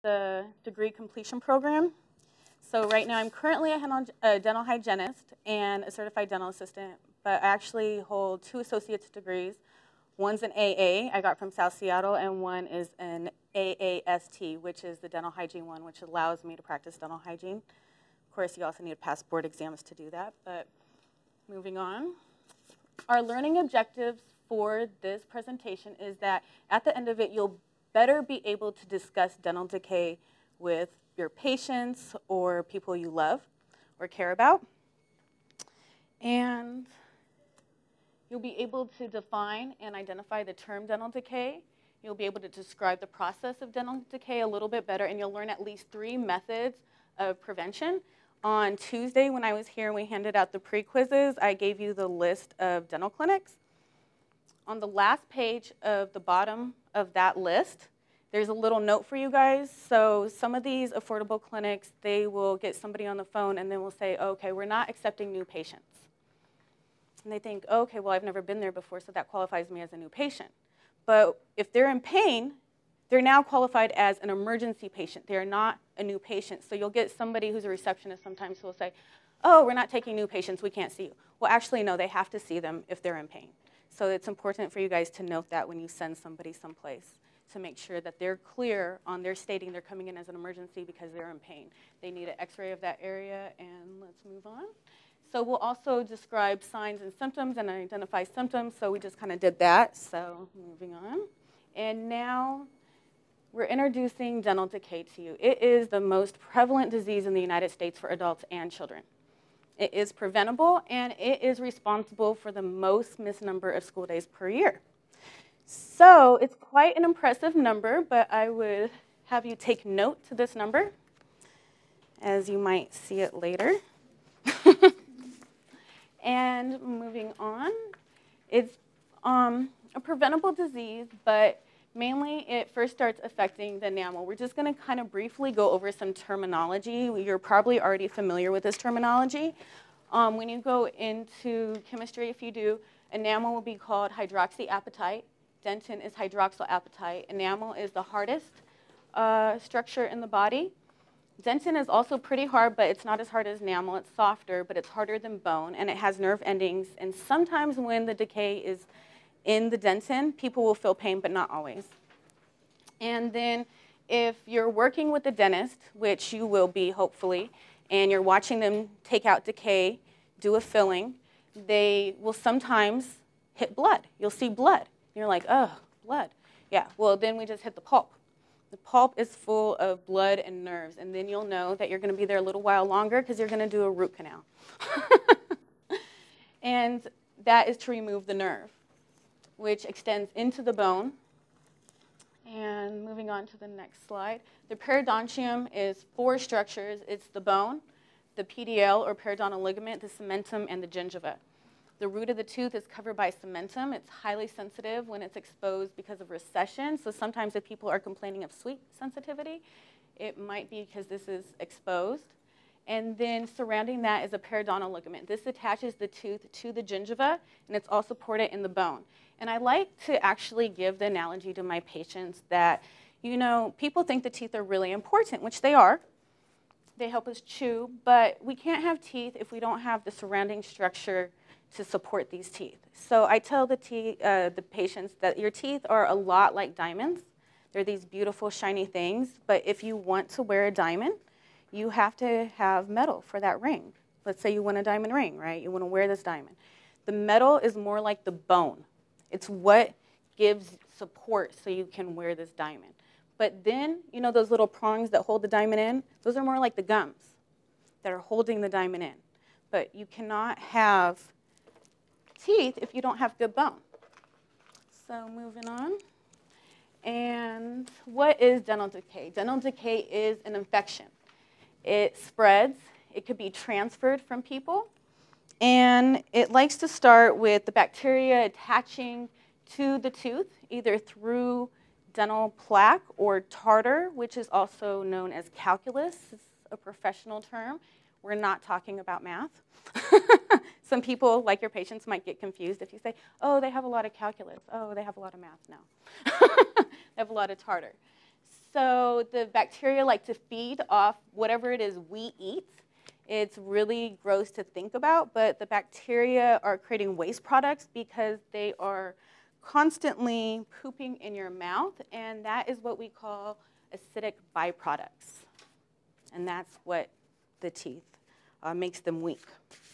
the degree completion program. So right now I'm currently a dental hygienist and a certified dental assistant, but I actually hold 2 associate's degrees. One's an AA, I got from South Seattle, and one is an AAST, which is the dental hygiene one, which allows me to practice dental hygiene. Of course, you also need to pass board exams to do that, but moving on. Our learning objectives for this presentation is that at the end of it, you'll better be able to discuss dental decay with your patients or people you love or care about. And you'll be able to define and identify the term dental decay. You'll be able to describe the process of dental decay a little bit better, and you'll learn at least 3 methods of prevention. On Tuesday, when I was here and we handed out the pre-quizzes, I gave you the list of dental clinics. On the last page of the bottom of that list, there's a little note for you guys. So some of these affordable clinics, they will get somebody on the phone and then will say, okay, we're not accepting new patients. And they think, okay, well, I've never been there before, so that qualifies me as a new patient. But if they're in pain, they're now qualified as an emergency patient. They are not a new patient. So you'll get somebody who's a receptionist sometimes who will say, oh, we're not taking new patients, we can't see you. Well, actually, no, they have to see them if they're in pain. So it's important for you guys to note that when you send somebody someplace, to make sure that they're clear on their stating they're coming in as an emergency because they're in pain. They need an x-ray of that area, and let's move on. So we'll also describe signs and symptoms and identify symptoms, so we just kind of did that. So moving on. And now we're introducing dental decay to you. It is the most prevalent disease in the United States for adults and children. It is preventable, and it is responsible for the most missed number of school days per year. So it's quite an impressive number, but I would have you take note to this number, as you might see it later. And moving on, it's a preventable disease, but mainly it first starts affecting the enamel. We're just going to kind of briefly go over some terminology. You're probably already familiar with this terminology. When you go into chemistry, if you do, enamel will be called hydroxyapatite. Dentin is hydroxyapatite. Enamel is the hardest structure in the body. Dentin is also pretty hard, but it's not as hard as enamel. It's softer, but it's harder than bone, and it has nerve endings. And sometimes when the decay is in the dentin, people will feel pain, but not always. And then if you're working with a dentist, which you will be, hopefully, and you're watching them take out decay, do a filling, they will sometimes hit blood. You'll see blood. You're like, oh, blood. Yeah, well, then we just hit the pulp. The pulp is full of blood and nerves, and then you'll know that you're going to be there a little while longer because you're going to do a root canal. And that is to remove the nerve, which extends into the bone. And moving on to the next slide. The periodontium is 4 structures. It's the bone, the PDL or periodontal ligament, the cementum, and the gingiva. The root of the tooth is covered by cementum. It's highly sensitive when it's exposed because of recession. So sometimes if people are complaining of sweet sensitivity, it might be because this is exposed. And then surrounding that is a periodontal ligament. This attaches the tooth to the gingiva, and it's all supported in the bone. And I like to actually give the analogy to my patients that, you know, people think the teeth are really important, which they are. They help us chew, but we can't have teeth if we don't have the surrounding structure to support these teeth. So I tell the patients that your teeth are a lot like diamonds. They're these beautiful, shiny things, but if you want to wear a diamond, you have to have metal for that ring. Let's say you want a diamond ring, right? You want to wear this diamond. The metal is more like the bone. It's what gives support so you can wear this diamond. But then, you know those little prongs that hold the diamond in? Those are more like the gums that are holding the diamond in. But you cannot have teeth if you don't have good bone. So moving on. And what is dental decay? Dental decay is an infection. It spreads. It could be transferred from people. And it likes to start with the bacteria attaching to the tooth, either through dental plaque or tartar, which is also known as calculus. It's a professional term. We're not talking about math. Some people, like your patients, might get confused if you say, oh, they have a lot of calculus. Oh, they have a lot of math. No. They have a lot of tartar. So the bacteria like to feed off whatever it is we eat. It's really gross to think about, but the bacteria are creating waste products because they are constantly pooping in your mouth, and that is what we call acidic byproducts. And that's what the teeth makes them weak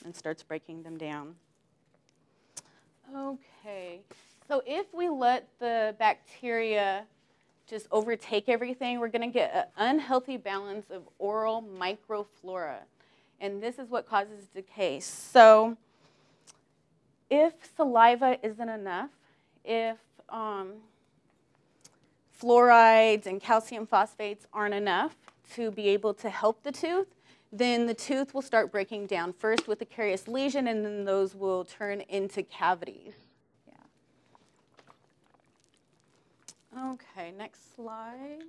and starts breaking them down. Okay, so if we let the bacteria just overtake everything, we're going to get an unhealthy balance of oral microflora. And this is what causes decay. So if saliva isn't enough, if fluorides and calcium phosphates aren't enough to be able to help the tooth, then the tooth will start breaking down, first with a carious lesion, and then those will turn into cavities. Yeah. Okay, next slide.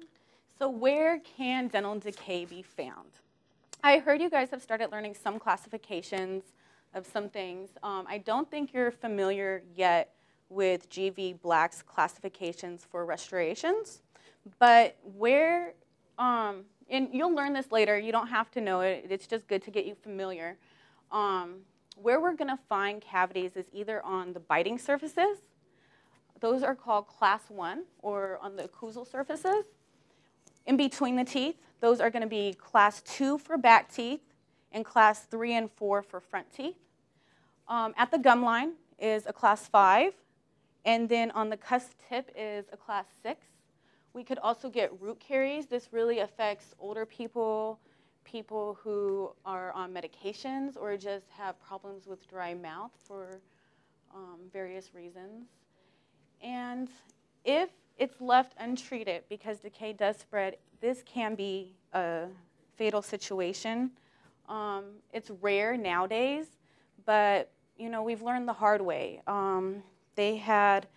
So where can dental decay be found? I heard you guys have started learning some classifications of some things. I don't think you're familiar yet with G.V. Black's classifications for restorations, but where, and you'll learn this later, you don't have to know it, it's just good to get you familiar. Where we're going to find cavities is either on the biting surfaces, those are called class 1, or on the occlusal surfaces. In between the teeth, those are going to be class 2 for back teeth and class 3 and 4 for front teeth. At the gum line is a class 5, and then on the cusp tip is a class 6. We could also get root caries. This really affects older people, people who are on medications or just have problems with dry mouth for various reasons. And if it's left untreated, because decay does spread, this can be a fatal situation. It's rare nowadays, but you know, we've learned the hard way. They had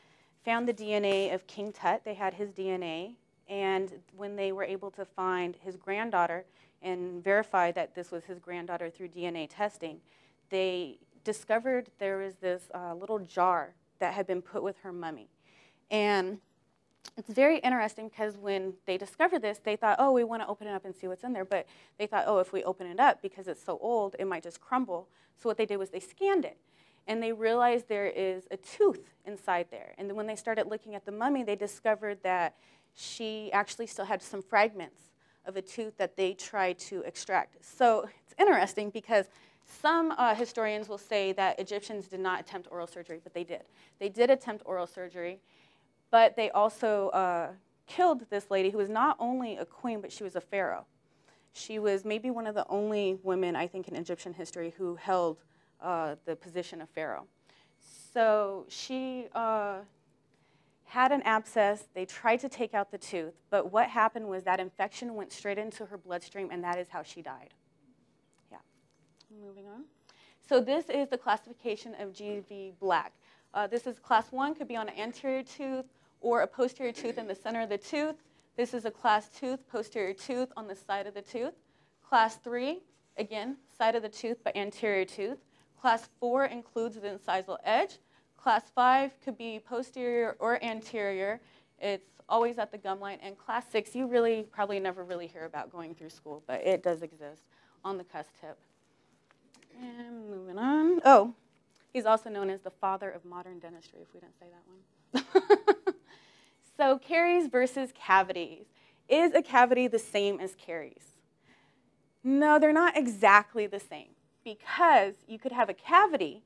found the DNA of King Tut. They had his DNA, and when they were able to find his granddaughter and verify that this was his granddaughter through DNA testing, they discovered there was this little jar that had been put with her mummy. And it's very interesting because when they discovered this, they thought, oh, we want to open it up and see what's in there. But they thought, oh, if we open it up, because it's so old, it might just crumble. So what they did was they scanned it. And they realized there is a tooth inside there. And then when they started looking at the mummy, they discovered that she actually still had some fragments of a tooth that they tried to extract. So it's interesting because some historians will say that Egyptians did not attempt oral surgery, but they did. They did attempt oral surgery. But they also killed this lady who was not only a queen, but she was a pharaoh. She was maybe one of the only women, I think, in Egyptian history who held the position of pharaoh. So she had an abscess. They tried to take out the tooth, but what happened was that infection went straight into her bloodstream, and that is how she died. Yeah. Moving on. So this is the classification of G.V. Black. This is class 1, could be on an anterior tooth or a posterior tooth in the center of the tooth. This is a class 2, posterior tooth on the side of the tooth. Class 3, again, side of the tooth but anterior tooth. Class 4 includes the incisal edge. Class 5 could be posterior or anterior. It's always at the gum line. And class 6, you really probably never really hear about going through school, but it does exist on the cusp tip. And moving on. Oh, he's also known as the father of modern dentistry, if we didn't say that one. So caries versus cavities. Is a cavity the same as caries? No, they're not exactly the same, because you could have a cavity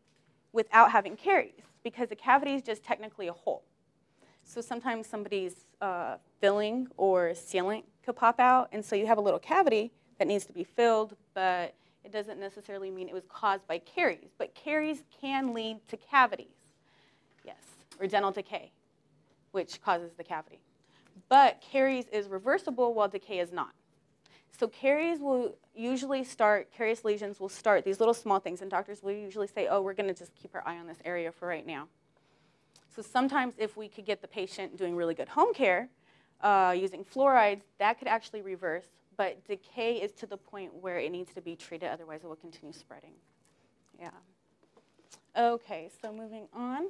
without having caries, because a cavity is just technically a hole. So sometimes somebody's filling or sealant could pop out, and so you have a little cavity that needs to be filled, but it doesn't necessarily mean it was caused by caries. But caries can lead to cavities, yes, or dental decay, which causes the cavity. But caries is reversible while decay is not. So caries will usually start, carious lesions will start, these little small things, and doctors will usually say, oh, we're going to just keep our eye on this area for right now. So sometimes if we could get the patient doing really good home care, using fluorides, that could actually reverse. But decay is to the point where it needs to be treated, otherwise it will continue spreading. Yeah. Okay, so moving on.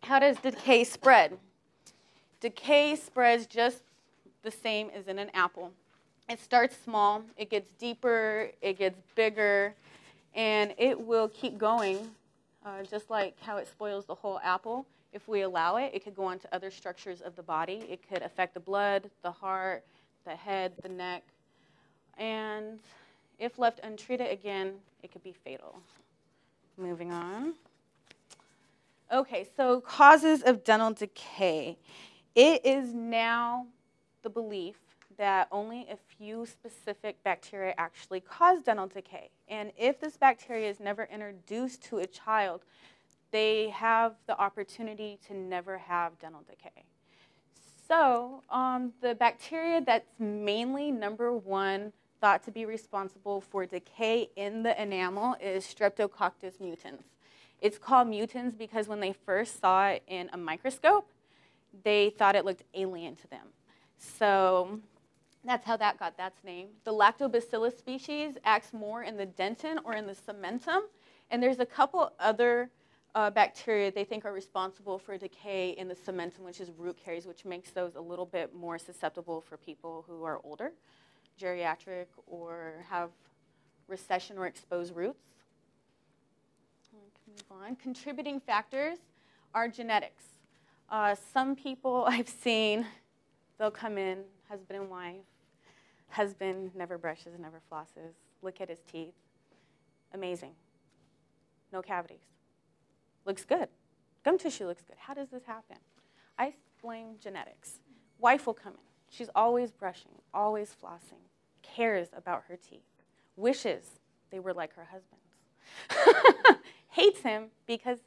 How does decay spread? Decay spreads just the same as in an apple. It starts small, it gets deeper, it gets bigger, and it will keep going, just like how it spoils the whole apple. If we allow it, it could go on to other structures of the body. It could affect the blood, the heart, the head, the neck. And if left untreated, again, it could be fatal. Moving on. Okay, so causes of dental decay. It is now the belief that only a few specific bacteria actually cause dental decay. And if this bacteria is never introduced to a child, they have the opportunity to never have dental decay. So the bacteria that's mainly number one thought to be responsible for decay in the enamel is Streptococcus mutans. It's called mutans because when they first saw it in a microscope, they thought it looked alien to them. So that's how that got that name. The Lactobacillus species acts more in the dentin or in the cementum, and there's a couple other bacteria they think are responsible for decay in the cementum, which is root caries, which makes those a little bit more susceptible for people who are older, geriatric, or have recession or exposed roots. Move on. Contributing factors are genetics. Some people I've seen, they'll come in, husband and wife. Husband never brushes, never flosses. Look at his teeth. Amazing. No cavities. Looks good. Gum tissue looks good. How does this happen? I blame genetics. Wife will come in. She's always brushing, always flossing, cares about her teeth, wishes they were like her husband's. Hates him because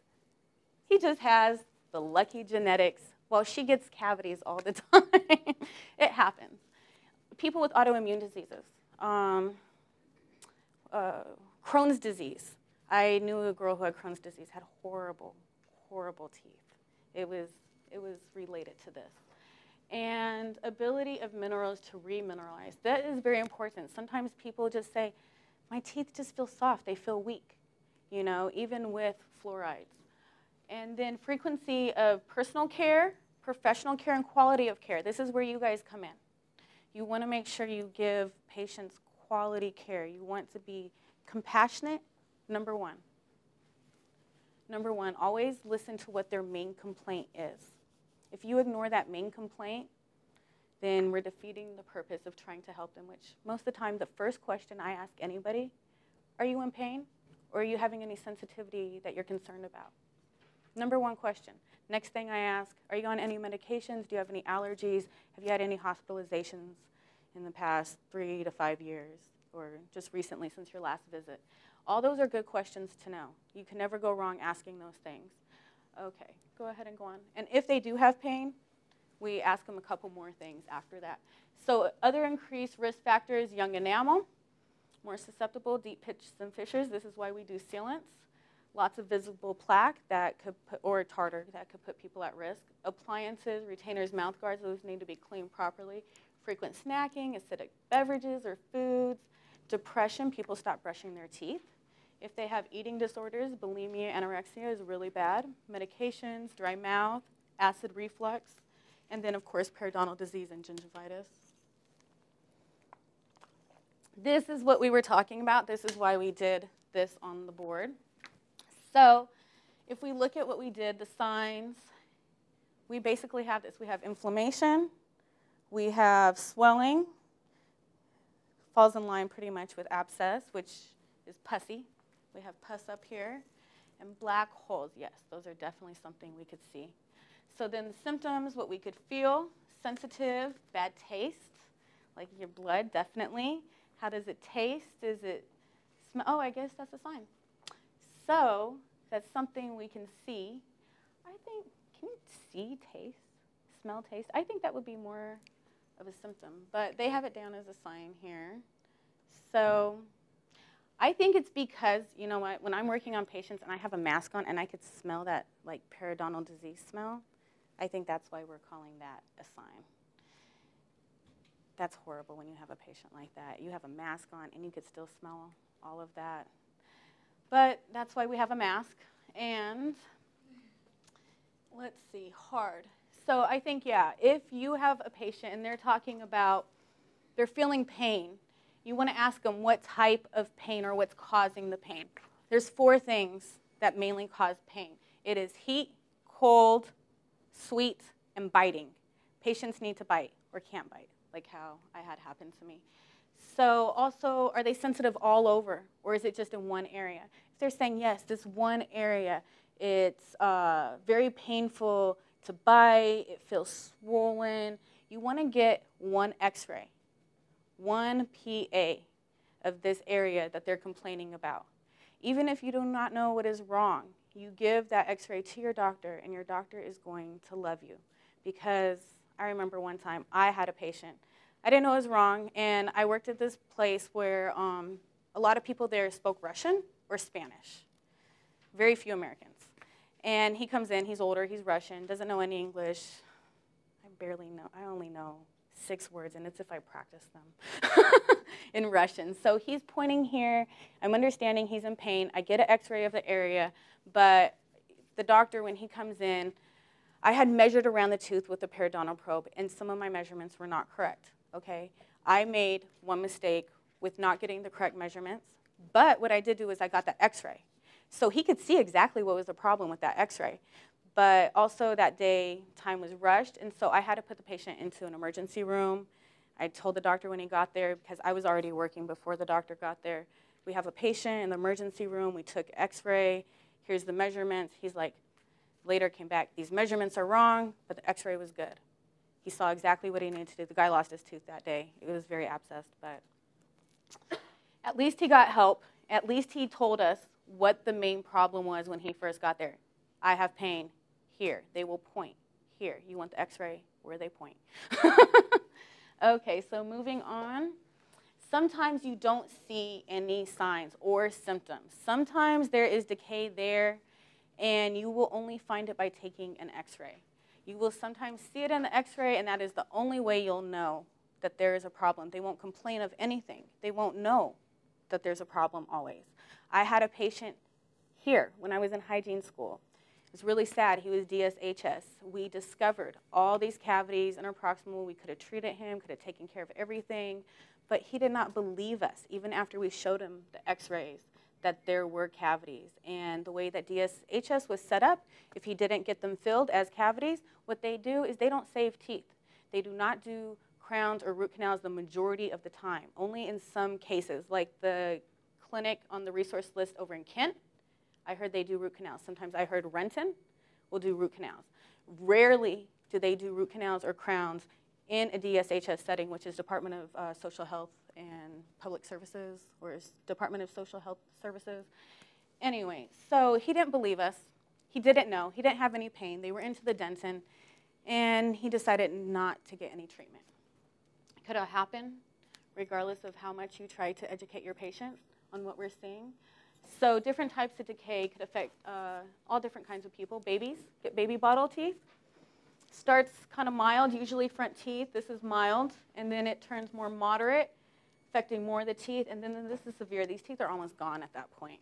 he just has the lucky genetics while she gets cavities all the time. It happens. People with autoimmune diseases, Crohn's disease. I knew a girl who had Crohn's disease, had horrible, horrible teeth. It was related to this. And ability of minerals to remineralize. That is very important. Sometimes people just say, my teeth just feel soft, they feel weak, you know, even with fluorides. And then frequency of personal care, professional care, and quality of care. This is where you guys come in. You want to make sure you give patients quality care. You want to be compassionate, number one. Number one, always listen to what their main complaint is. If you ignore that main complaint, then we're defeating the purpose of trying to help them, which most of the time, the first question I ask anybody, are you in pain? Or are you having any sensitivity that you're concerned about? Number one question. Next thing I ask, are you on any medications? Do you have any allergies? Have you had any hospitalizations in the past 3 to 5 years or just recently since your last visit? All those are good questions to know. You can never go wrong asking those things. Okay, go ahead and go on. And if they do have pain, we ask them a couple more things after that. So other increased risk factors, young enamel, more susceptible, deep pits and fissures. This is why we do sealants. Lots of visible plaque that could put, or tartar that could put people at risk. Appliances, retainers, mouth guards, those need to be cleaned properly. Frequent snacking, acidic beverages or foods. Depression, people stop brushing their teeth. If they have eating disorders, bulimia, anorexia is really bad. Medications, dry mouth, acid reflux, and then of course periodontal disease and gingivitis. This is what we were talking about. This is why we did this on the board. So if we look at what we did, the signs, we basically have this. We have inflammation, we have swelling, falls in line pretty much with abscess, which is pussy. We have pus up here, and black holes. Yes, those are definitely something we could see. So then the symptoms, what we could feel, sensitive, bad taste, like your blood, definitely. How does it taste? Does it smell? Oh, I guess that's a sign. So that's something we can see. I think, can you see taste, smell taste? I think that would be more of a symptom, but they have it down as a sign here. So I think it's because, you know what, when I'm working on patients and I have a mask on and I could smell that like periodontal disease smell, I think that's why we're calling that a sign. That's horrible when you have a patient like that. You have a mask on and you could still smell all of that. But that's why we have a mask. And let's see, hard. So I think, yeah, if you have a patient and they're talking about they're feeling pain, you want to ask them what type of pain or what's causing the pain. There's 4 things that mainly cause pain. It is heat, cold, sweet, and biting. Patients need to bite or can't bite, like how I had happen to me. So also, are they sensitive all over, or is it just in one area? If they're saying, yes, this one area, it's very painful to bite, it feels swollen, you want to get one x-ray, one PA of this area that they're complaining about. Even if you do not know what is wrong, you give that x-ray to your doctor, and your doctor is going to love you. Because I remember one time I had a patient. I didn't know it was wrong, and I worked at this place where a lot of people there spoke Russian or Spanish. Very few Americans. And he comes in, he's older, he's Russian, doesn't know any English. I barely know, I only know 6 words, and it's if I practice them in Russian. So he's pointing here, I'm understanding he's in pain, I get an x-ray of the area, but the doctor, when he comes in, I had measured around the tooth with a periodontal probe, and some of my measurements were not correct, okay? I made one mistake with not getting the correct measurements, but what I did do is I got the x-ray. So he could see exactly what was the problem with that x-ray. But also that day, time was rushed, and so I had to put the patient into an emergency room. I told the doctor when he got there, because I was already working before the doctor got there, we have a patient in the emergency room, we took x-ray, here's the measurements. He's like, later came back, these measurements are wrong, but the x-ray was good. He saw exactly what he needed to do. The guy lost his tooth that day. It was very abscessed, but at least he got help. At least he told us what the main problem was when he first got there. I have pain here. They will point here. You want the x-ray? Where they point. Okay, so moving on. Sometimes you don't see any signs or symptoms. Sometimes there is decay there, and you will only find it by taking an x-ray. You will sometimes see it in the x-ray, and that is the only way you'll know that there is a problem. They won't complain of anything. They won't know that there's a problem always. I had a patient here when I was in hygiene school. It was really sad. He was DSHS. We discovered all these cavities, interproximal. We could have treated him, could have taken care of everything, but he did not believe us, even after we showed him the x-rays, that there were cavities. And the way that DSHS was set up, if he didn't get them filled as cavities, what they do is they don't save teeth. They do not do crowns or root canals the majority of the time, only in some cases, like the clinic on the resource list over in Kent. I heard they do root canals. Sometimes I heard Renton will do root canals. Rarely do they do root canals or crowns in a DSHS setting, which is Department of Social Health and Public Services, or Department of Social Health Services. Anyway, so he didn't believe us. He didn't know. He didn't have any pain. They were into the dentin, and he decided not to get any treatment. It could have happened regardless of how much you try to educate your patient on what we're seeing. So different types of decay could affect all different kinds of people. Babies get baby bottle teeth. Starts kind of mild, usually front teeth. This is mild, and then it turns more moderate, affecting more of the teeth, and then this is severe. These teeth are almost gone at that point.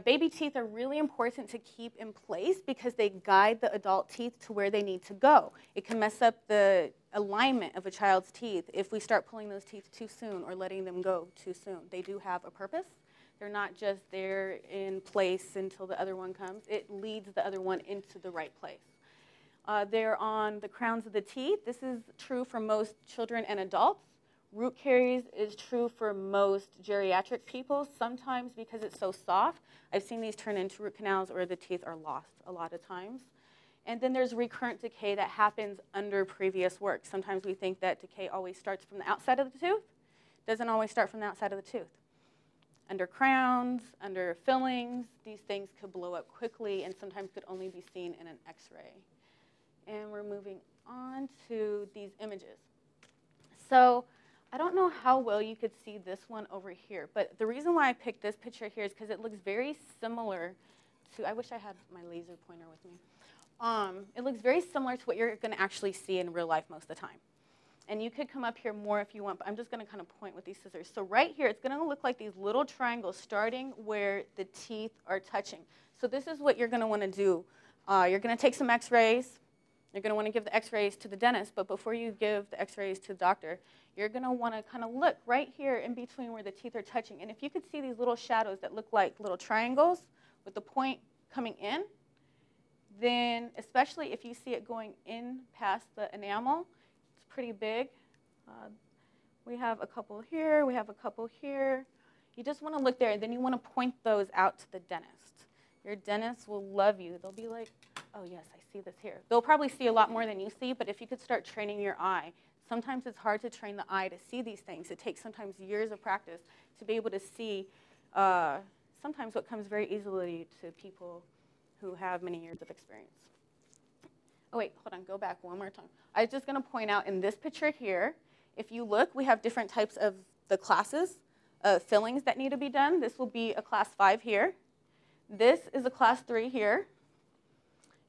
Baby teeth are really important to keep in place because they guide the adult teeth to where they need to go. It can mess up the alignment of a child's teeth if we start pulling those teeth too soon or letting them go too soon. They do have a purpose. They're not just there in place until the other one comes. It leads the other one into the right place. They're on the crowns of the teeth. This is true for most children and adults. Root caries is true for most geriatric people, sometimes because it's so soft. I've seen these turn into root canals or the teeth are lost a lot of times. And then there's recurrent decay that happens under previous work. Sometimes we think that decay always starts from the outside of the tooth. Doesn't always start from the outside of the tooth. Under crowns, under fillings, these things could blow up quickly and sometimes could only be seen in an x-ray. And we're moving on to these images. So I don't know how well you could see this one over here, but the reason why I picked this picture here is because it looks very similar to, I wish I had my laser pointer with me. It looks very similar to what you're going to actually see in real life most of the time. And you could come up here more if you want, but I'm just going to kind of point with these scissors. So right here, it's going to look like these little triangles starting where the teeth are touching. So this is what you're going to want to do. You're going to take some x-rays. You're going to want to give the x-rays to the dentist, but before you give the x-rays to the doctor, you're going to want to kind of look right here in between where the teeth are touching. And if you could see these little shadows that look like little triangles with the point coming in, then especially if you see it going in past the enamel, it's pretty big. We have a couple here, we have a couple here. You just want to look there, and then you want to point those out to the dentist. Your dentist will love you. They'll be like, oh yes, I see this here. They'll probably see a lot more than you see, but if you could start training your eye, sometimes it's hard to train the eye to see these things. It takes sometimes years of practice to be able to see sometimes what comes very easily to people who have many years of experience. Oh wait, hold on, go back one more time. I was just going to point out in this picture here, if you look, we have different types of the classes of fillings that need to be done. This will be a class 5 here. This is a class 3 here.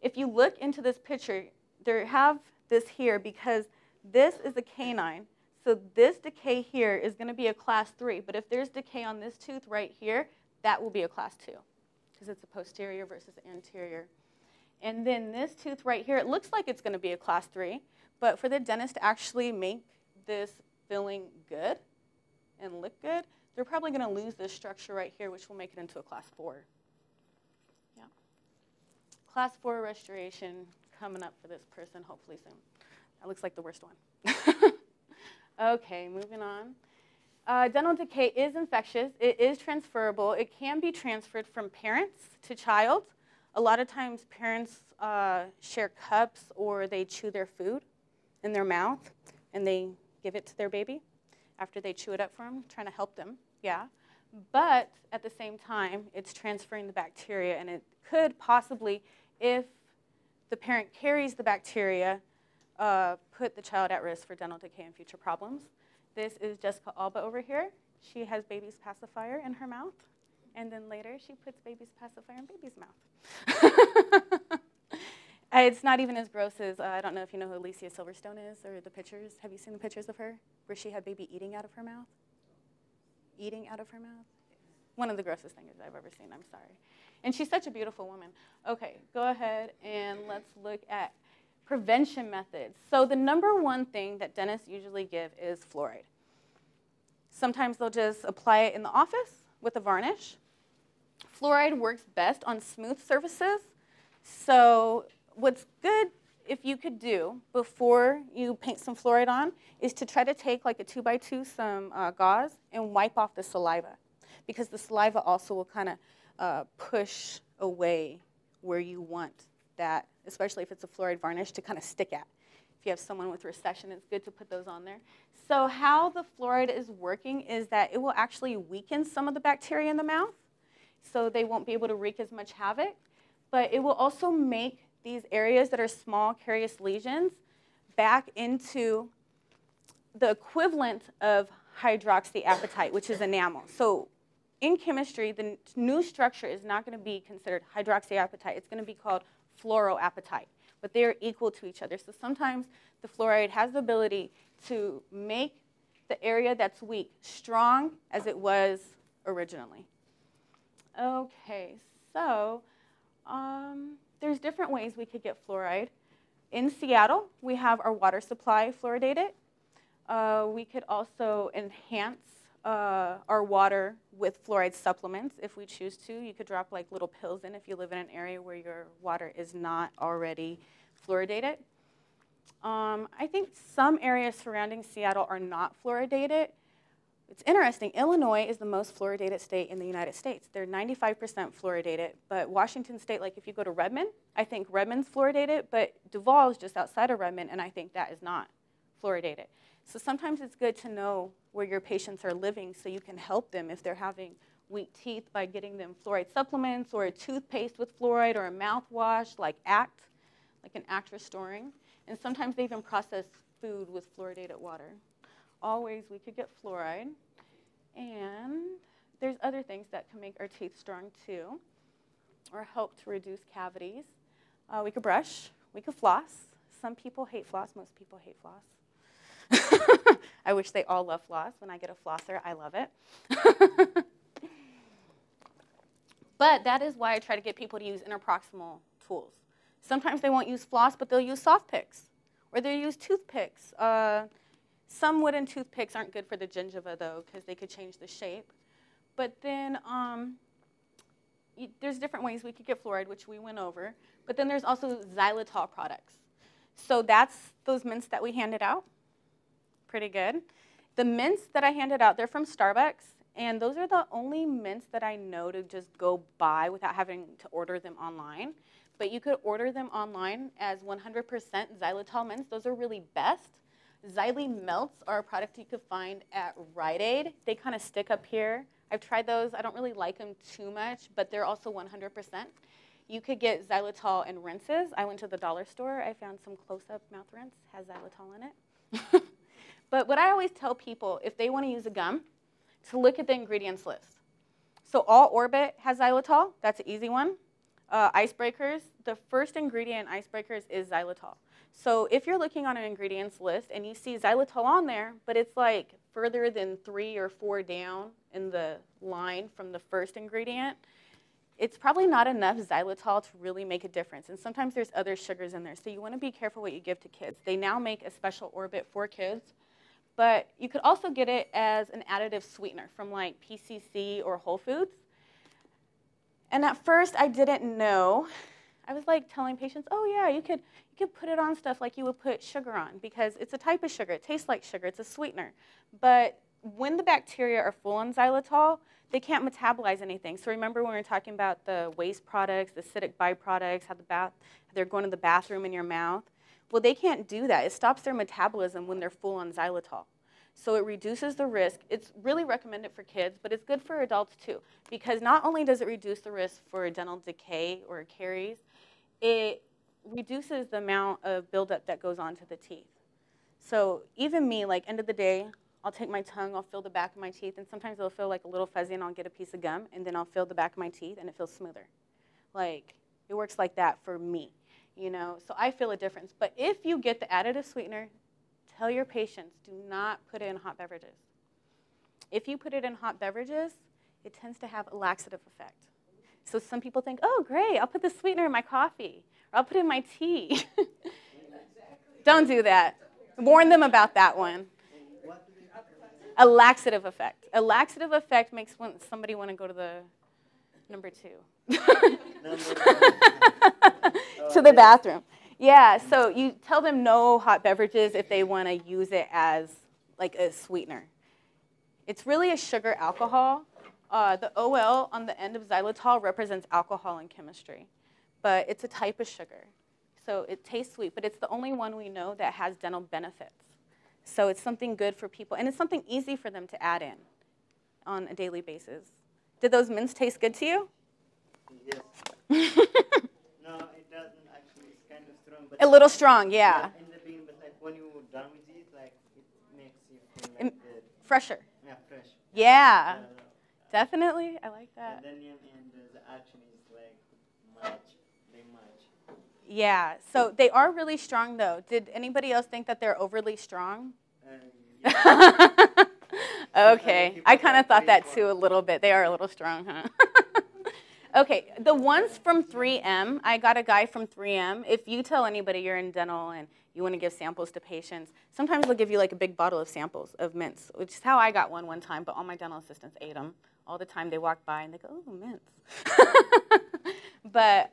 If you look into this picture, they have this here because this is a canine. So this decay here is going to be a class 3. But if there's decay on this tooth right here, that will be a class 2 because it's a posterior versus anterior. And then this tooth right here, it looks like it's going to be a class 3. But for the dentist to actually make this filling good and look good, they're probably going to lose this structure right here, which will make it into a class 4. Yeah. Class 4 restoration coming up for this person hopefully soon. That looks like the worst one. Okay, moving on. Dental decay is infectious. It is transferable. It can be transferred from parents to child. A lot of times parents share cups or they chew their food in their mouth and they give it to their baby after they chew it up for them, trying to help them, yeah. But at the same time, it's transferring the bacteria, and it could possibly, if the parent carries the bacteria, put the child at risk for dental decay and future problems. This is Jessica Alba over here. She has baby's pacifier in her mouth, and then later she puts baby's pacifier in baby's mouth. It's not even as gross as, I don't know if you know who Alicia Silverstone is, or the pictures. Have you seen the pictures of her, where she had baby eating out of her mouth? Eating out of her mouth? One of the grossest things I've ever seen, I'm sorry. And she's such a beautiful woman. Okay, go ahead and let's look at prevention methods. So the number one thing that dentists usually give is fluoride. Sometimes they'll just apply it in the office with a varnish. Fluoride works best on smooth surfaces. So what's good if you could do before you paint some fluoride on is to try to take like a 2x2 some gauze and wipe off the saliva, because the saliva also will kind of push away where you want that, especially if it's a fluoride varnish, to kind of stick at. If you have someone with recession, it's good to put those on there. So how the fluoride is working is that it will actually weaken some of the bacteria in the mouth, so they won't be able to wreak as much havoc, but it will also make these areas that are small carious lesions back into the equivalent of hydroxyapatite, which is enamel. So in chemistry, the new structure is not going to be considered hydroxyapatite. It's going to be called fluoroapatite, but they are equal to each other. So sometimes the fluoride has the ability to make the area that's weak strong as it was originally. Okay, so there's different ways we could get fluoride. In Seattle, we have our water supply fluoridated. We could also enhance our water with fluoride supplements if we choose to. You could drop like little pills in if you live in an area where your water is not already fluoridated. I think some areas surrounding Seattle are not fluoridated. It's interesting, Illinois is the most fluoridated state in the United States. They're 95% fluoridated, but Washington State, like if you go to Redmond, I think Redmond's fluoridated, but Duval is just outside of Redmond, and I think that is not fluoridated. So sometimes it's good to know where your patients are living so you can help them if they're having weak teeth by getting them fluoride supplements or a toothpaste with fluoride or a mouthwash like ACT, like an ACT restoring. And sometimes they even process food with fluoridated water. Always we could get fluoride. And there's other things that can make our teeth strong too, or help to reduce cavities. We could brush, we could floss. Some people hate floss, most people hate floss. I wish they all love floss. When I get a flosser, I love it. But that is why I try to get people to use interproximal tools. Sometimes they won't use floss, but they'll use soft picks, or they'll use toothpicks. Some wooden toothpicks aren't good for the gingiva, though, because they could change the shape. But then there's different ways we could get fluoride, which we went over. But then there's also xylitol products. So that's those mints that we handed out. Pretty good. The mints that I handed out, they're from Starbucks. And those are the only mints that I know to just go buy without having to order them online. But you could order them online as 100% xylitol mints. Those are really best. Xylene melts are a product you could find at Rite Aid. They kind of stick up here. I've tried those. I don't really like them too much, but they're also 100%. You could get xylitol in rinses. I went to the dollar store. I found some close-up mouth rinse. Has xylitol in it. But what I always tell people, if they want to use a gum, to look at the ingredients list. So All Orbit has xylitol. That's an easy one. Icebreakers, the first ingredient in icebreakers is xylitol. So if you're looking on an ingredients list and you see xylitol on there, but it's like further than 3 or 4 down in the line from the first ingredient, it's probably not enough xylitol to really make a difference. And sometimes there's other sugars in there. So you want to be careful what you give to kids. They now make a special Orbit for kids. But you could also get it as an additive sweetener from like PCC or Whole Foods. And at first, I didn't know. I was like telling patients, oh yeah, you could put it on stuff like you would put sugar on because it's a type of sugar. It tastes like sugar. It's a sweetener. But when the bacteria are full on xylitol, they can't metabolize anything. So remember when we were talking about the waste products, the acidic byproducts, how they're going to the bathroom in your mouth? Well, they can't do that. It stops their metabolism when they're full on xylitol. So it reduces the risk. It's really recommended for kids, but it's good for adults too, because not only does it reduce the risk for dental decay or caries, it reduces the amount of buildup that goes onto the teeth. So even me, like end of the day, I'll take my tongue, I'll feel the back of my teeth, and sometimes it'll feel like a little fuzzy, and I'll get a piece of gum, and then I'll feel the back of my teeth, and it feels smoother. Like, it works like that for me, you know? So I feel a difference. But if you get the additive sweetener, tell your patients, do not put it in hot beverages. If you put it in hot beverages, it tends to have a laxative effect. So some people think, oh, great, I'll put the sweetener in my coffee, or I'll put it in my tea. Don't do that. Warn them about that one. A laxative effect. A laxative effect makes somebody want to go to the number 2. To the bathroom. Yeah, so you tell them no hot beverages if they want to use it as like a sweetener. It's really a sugar alcohol. The OL on the end of xylitol represents alcohol in chemistry, but it's a type of sugar. So it tastes sweet, but it's the only one we know that has dental benefits. So it's something good for people, and it's something easy for them to add in on a daily basis. Did those mints taste good to you? Yes. No, it doesn't actually. It's kind of strong. But a little strong, yeah. In the beginning, but like when you're done with it, like it makes you feel like fresher. Yeah, fresh. Yeah. Definitely, I like that. And then the action is like they match. Yeah, so they are really strong though. Did anybody else think that they're overly strong? Yeah. Okay, I kind of thought that too a little bit. They are a little strong, huh? Okay, the ones from 3M, I got a guy from 3M. If you tell anybody you're in dental and you want to give samples to patients, sometimes they'll give you like a big bottle of samples of mints, which is how I got one time, but all my dental assistants ate them. All the time they walk by and they go, oh, mints. But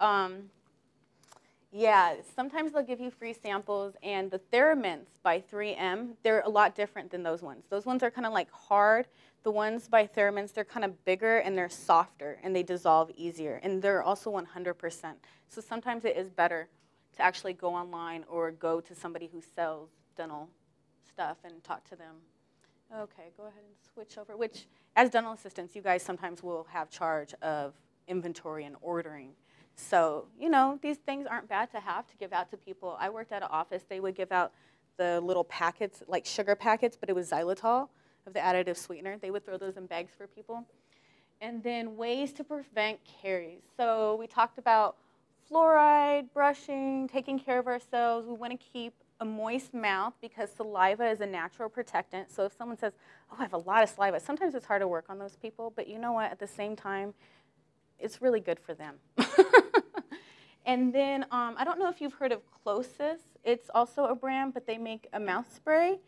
yeah, sometimes they'll give you free samples, and the Theramints by 3M, they're a lot different than those ones. Those ones are kind of like hard. The ones by Theramints, they're kind of bigger and they're softer and they dissolve easier, and they're also 100%. So sometimes it is better to actually go online or go to somebody who sells dental stuff and talk to them. Okay, go ahead and switch over, which as dental assistants, you guys sometimes will have charge of inventory and ordering. So, you know, these things aren't bad to have to give out to people. I worked at an office. They would give out the little packets, like sugar packets, but it was xylitol of the additive sweetener. They would throw those in bags for people. And then ways to prevent caries. So we talked about fluoride, brushing, taking care of ourselves. We want to keep a moist mouth because saliva is a natural protectant. So if someone says, oh, I have a lot of saliva, sometimes it's hard to work on those people. But you know what? At the same time, it's really good for them. And then I don't know if you've heard of Closis. It's also a brand, but they make a mouth spray.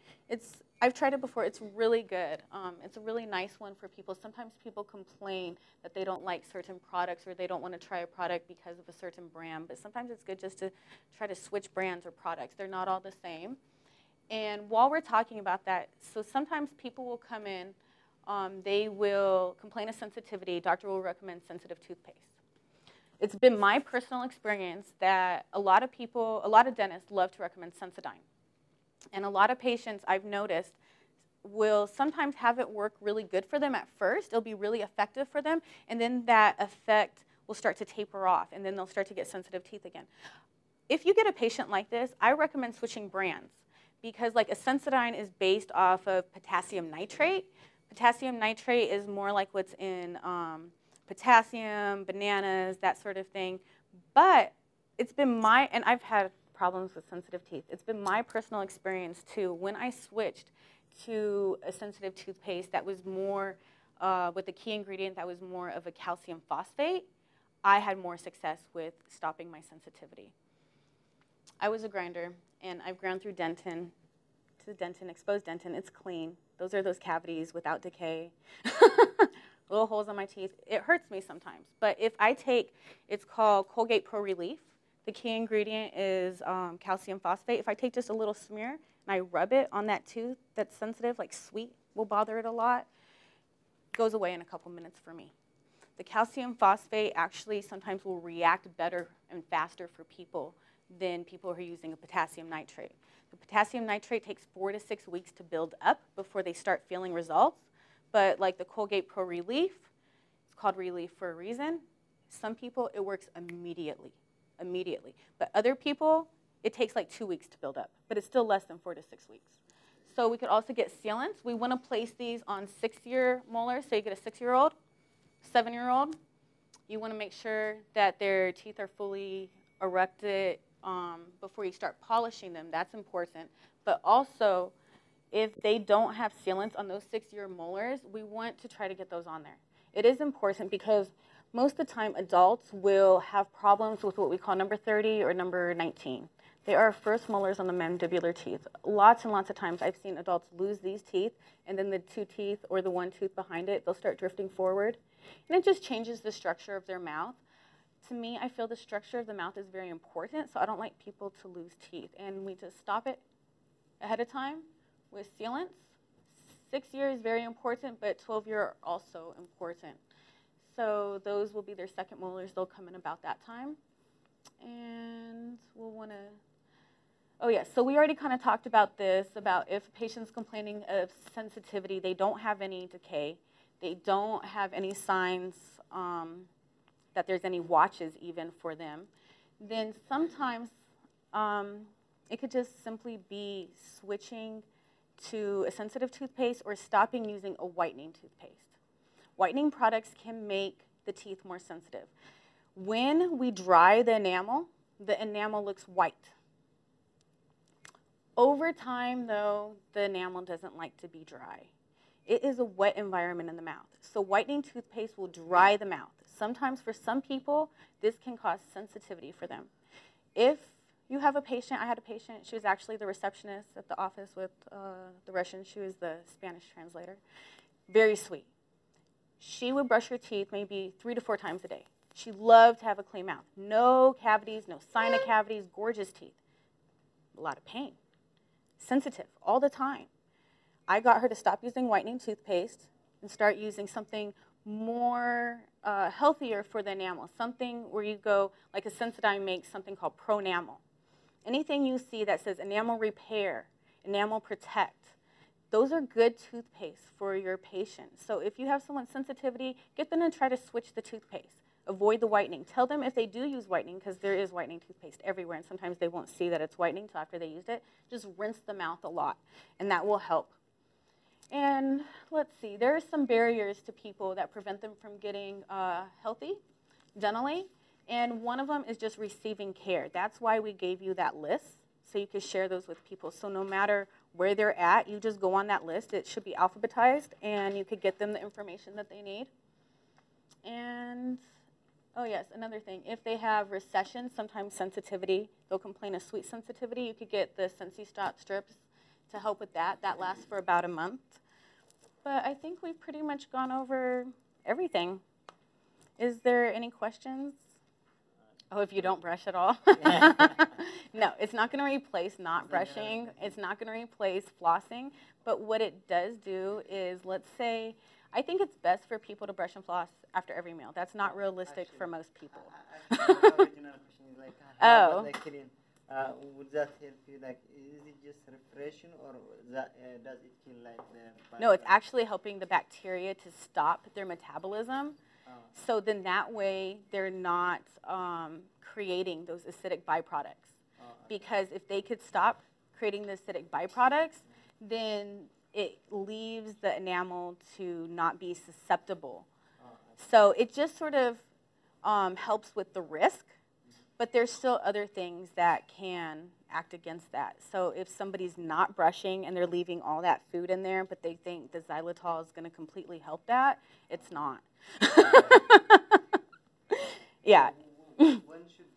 I've tried it before. It's really good. It's a really nice one for people. Sometimes people complain that they don't like certain products or they don't want to try a product because of a certain brand. But sometimes it's good just to try to switch brands or products. They're not all the same. And while we're talking about that, so sometimes people will come in, they will complain of sensitivity. Doctor will recommend sensitive toothpaste. It's been my personal experience that a lot of dentists love to recommend Sensodyne. And a lot of patients, I've noticed, will sometimes have it work really good for them at first. It'll be really effective for them, and then that effect will start to taper off, and then they'll start to get sensitive teeth again. If you get a patient like this, I recommend switching brands, because like a Sensodyne is based off of potassium nitrate. Potassium nitrate is more like what's in potassium, bananas, that sort of thing. But it's been and I've had problems with sensitive teeth. It's been my personal experience too. When I switched to a sensitive toothpaste that was more, with a key ingredient that was more of a calcium phosphate, I had more success with stopping my sensitivity. I was a grinder, and I've ground through dentin, to dentin, exposed dentin. It's clean. Those are those cavities without decay. Little holes on my teeth. It hurts me sometimes. But if I take, it's called Colgate Pro Relief. The key ingredient is calcium phosphate. If I take just a little smear and I rub it on that tooth that's sensitive, like sweet will bother it a lot, it goes away in a couple minutes for me. The calcium phosphate actually sometimes will react better and faster for people than people who are using a potassium nitrate. The potassium nitrate takes 4 to 6 weeks to build up before they start feeling results. But like the Colgate Pro Relief, it's called Relief for a reason. Some people, it works immediately. But other people, it takes like 2 weeks to build up, but it's still less than 4 to 6 weeks. So we could also get sealants. We want to place these on 6-year molars. So you get a 6-year-old, 7-year-old. You want to make sure that their teeth are fully erected before you start polishing them. That's important. But also, if they don't have sealants on those 6-year molars, we want to try to get those on there. It is important because most of the time adults will have problems with what we call number 30 or number 19. They are first molars on the mandibular teeth. Lots and lots of times I've seen adults lose these teeth, and then the 2 teeth or the 1 tooth behind it, they'll start drifting forward. And it just changes the structure of their mouth. To me, I feel the structure of the mouth is very important, so I don't like people to lose teeth. And we just stop it ahead of time with sealants. 6 year is very important, but 12-year are also important. So those will be their second molars. They'll come in about that time. And we'll want to, oh yeah, so we already kind of talked about this, about if a patient's complaining of sensitivity, they don't have any decay, they don't have any signs that there's any watches even for them, then sometimes it could just simply be switching to a sensitive toothpaste or stopping using a whitening toothpaste. Whitening products can make the teeth more sensitive. When we dry the enamel looks white. Over time, though, the enamel doesn't like to be dry. It is a wet environment in the mouth. So whitening toothpaste will dry the mouth. Sometimes for some people, this can cause sensitivity for them. If you have a patient, I had a patient, she was actually the receptionist at the office with the Russian. She was the Spanish translator. Very sweet. She would brush her teeth maybe 3 to 4 times a day. She loved to have a clean mouth. No cavities, no sign of cavities, gorgeous teeth. A lot of pain. Sensitive all the time. I got her to stop using whitening toothpaste and start using something more healthier for the enamel. Something where you go, like a Sensodyne makes something called Pronamel. Anything you see that says enamel repair, enamel protect, those are good toothpaste for your patient. So if you have someone's sensitivity, get them to try to switch the toothpaste. Avoid the whitening. Tell them if they do use whitening, because there is whitening toothpaste everywhere, and sometimes they won't see that it's whitening until after they used it, just rinse the mouth a lot, and that will help. And let's see, there are some barriers to people that prevent them from getting healthy dentally, and one of them is just receiving care. That's why we gave you that list, so you can share those with people. So no matter where they're at, you just go on that list. It should be alphabetized, and you could get them the information that they need. And Oh, yes, another thing. If they have recession, sometimes sensitivity, they'll complain of sweet sensitivity. You could get the Sensi strips to help with that. That lasts for about a month. But I think we've pretty much gone over everything. Is there any questions? Oh, if you don't brush at all? No, it's not going to replace not brushing. It's not going to replace flossing. But what it does do is, let's say, I think it's best for people to brush and floss after every meal. That's not realistic for most people. The original question is like, Oh. like clean. Would that help you? Like, is it just refreshing, or that, does it feel like the? No, it's actually helping the bacteria to stop their metabolism. So then that way they're not creating those acidic byproducts. Because if they could stop creating the acidic byproducts, then it leaves the enamel to not be susceptible. So it just sort of helps with the risk, but there's still other things that can act against that. So if somebody's not brushing and they're leaving all that food in there, but they think the xylitol is going to completely help that, it's not. Yeah. When should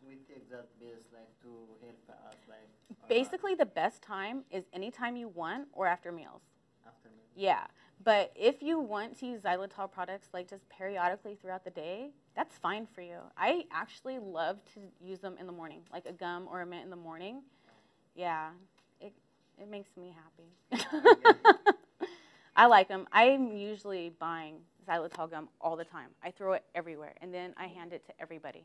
we take that base, like, to help us, like? Basically, the best time is anytime you want or after meals. After meals. Yeah, but if you want to use xylitol products like just periodically throughout the day, that's fine for you. I actually love to use them in the morning, like a gum or a mint in the morning. Yeah, it makes me happy. I like them. I'm usually buying xylitol gum all the time. I throw it everywhere, and then I hand it to everybody.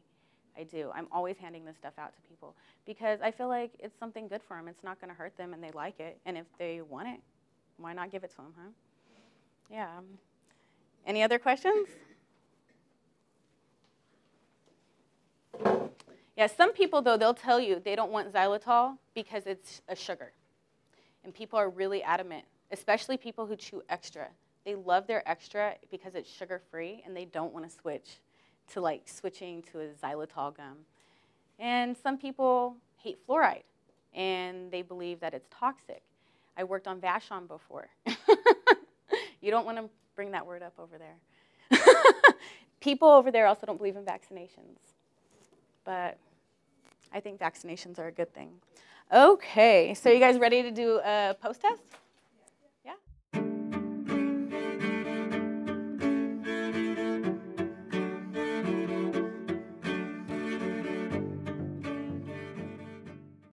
I do. I'm always handing this stuff out to people because I feel like it's something good for them. It's not going to hurt them, and they like it. And if they want it, why not give it to them, huh? Yeah. Any other questions? Yeah, some people, though, they'll tell you they don't want xylitol because it's a sugar. And people are really adamant, especially people who chew extra. They love their extra because it's sugar-free, and they don't want to switch to, like, switching to a xylitol gum. And some people hate fluoride, and they believe that it's toxic. I worked on Vashon before. You don't want to bring that word up over there. People over there also don't believe in vaccinations. But I think vaccinations are a good thing. Okay, so you guys ready to do a post test?